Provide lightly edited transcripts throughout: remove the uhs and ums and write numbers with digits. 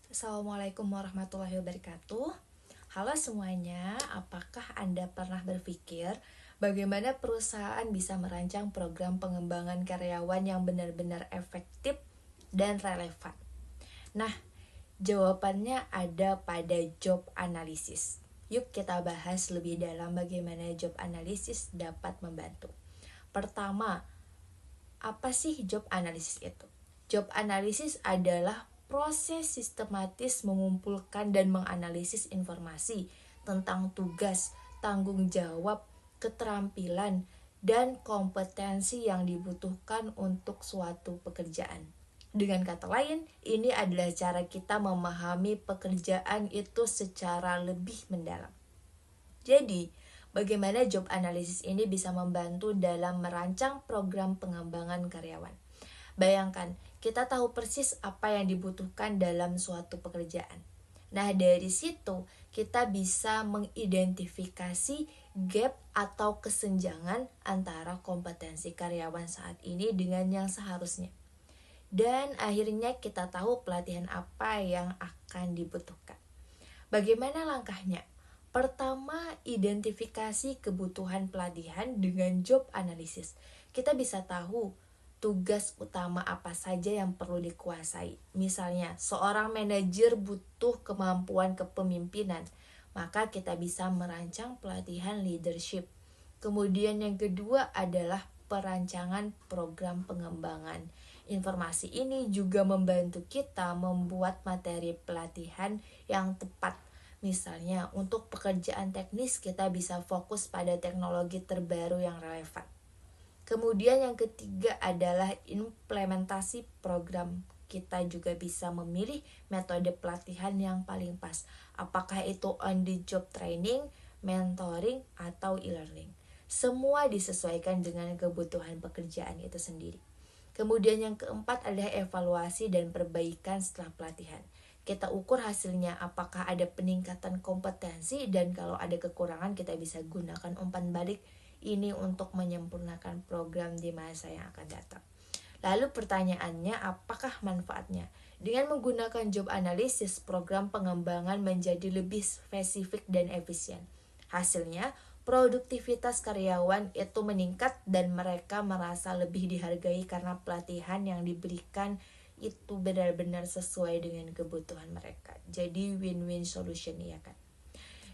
Assalamualaikum warahmatullahi wabarakatuh. Halo semuanya, apakah Anda pernah berpikir bagaimana perusahaan bisa merancang program pengembangan karyawan yang benar-benar efektif dan relevan? Nah, jawabannya ada pada job analysis. Yuk kita bahas lebih dalam bagaimana job analysis dapat membantu. Pertama, apa sih job analysis itu? Job analysis adalah proses sistematis mengumpulkan dan menganalisis informasi tentang tugas, tanggung jawab, keterampilan, dan kompetensi yang dibutuhkan untuk suatu pekerjaan. Dengan kata lain, ini adalah cara kita memahami pekerjaan itu secara lebih mendalam. Jadi, bagaimana job analysis ini bisa membantu dalam merancang program pengembangan karyawan? Bayangkan, kita tahu persis apa yang dibutuhkan dalam suatu pekerjaan. Nah, dari situ kita bisa mengidentifikasi gap atau kesenjangan antara kompetensi karyawan saat ini dengan yang seharusnya. Dan akhirnya kita tahu pelatihan apa yang akan dibutuhkan. Bagaimana langkahnya? Pertama, identifikasi kebutuhan pelatihan dengan job analysis. Kita bisa tahu tugas utama apa saja yang perlu dikuasai. Misalnya, seorang manajer butuh kemampuan kepemimpinan, maka kita bisa merancang pelatihan leadership. Kemudian yang kedua adalah perancangan program pengembangan. Informasi ini juga membantu kita membuat materi pelatihan yang tepat. Misalnya, untuk pekerjaan teknis kita bisa fokus pada teknologi terbaru yang relevan. Kemudian yang ketiga adalah implementasi program. Kita juga bisa memilih metode pelatihan yang paling pas. Apakah itu on the job training, mentoring, atau e-learning. Semua disesuaikan dengan kebutuhan pekerjaan itu sendiri. Kemudian yang keempat adalah evaluasi dan perbaikan setelah pelatihan. Kita ukur hasilnya, apakah ada peningkatan kompetensi, dan kalau ada kekurangan kita bisa gunakan umpan balik ini untuk menyempurnakan program di masa yang akan datang. Lalu pertanyaannya, apakah manfaatnya? Dengan menggunakan job analysis, program pengembangan menjadi lebih spesifik dan efisien. Hasilnya, produktivitas karyawan itu meningkat dan mereka merasa lebih dihargai karena pelatihan yang diberikan itu benar-benar sesuai dengan kebutuhan mereka. Jadi win-win solution, ya kan?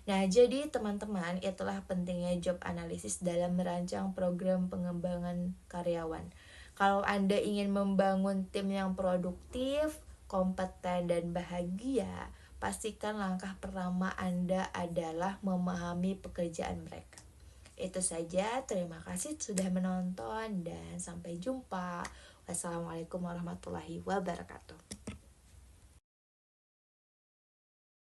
Nah, jadi teman-teman, itulah pentingnya job analysis dalam merancang program pengembangan karyawan. Kalau Anda ingin membangun tim yang produktif, kompeten, dan bahagia, pastikan langkah pertama Anda adalah memahami pekerjaan mereka. Itu saja, terima kasih sudah menonton dan sampai jumpa. Wassalamualaikum warahmatullahi wabarakatuh.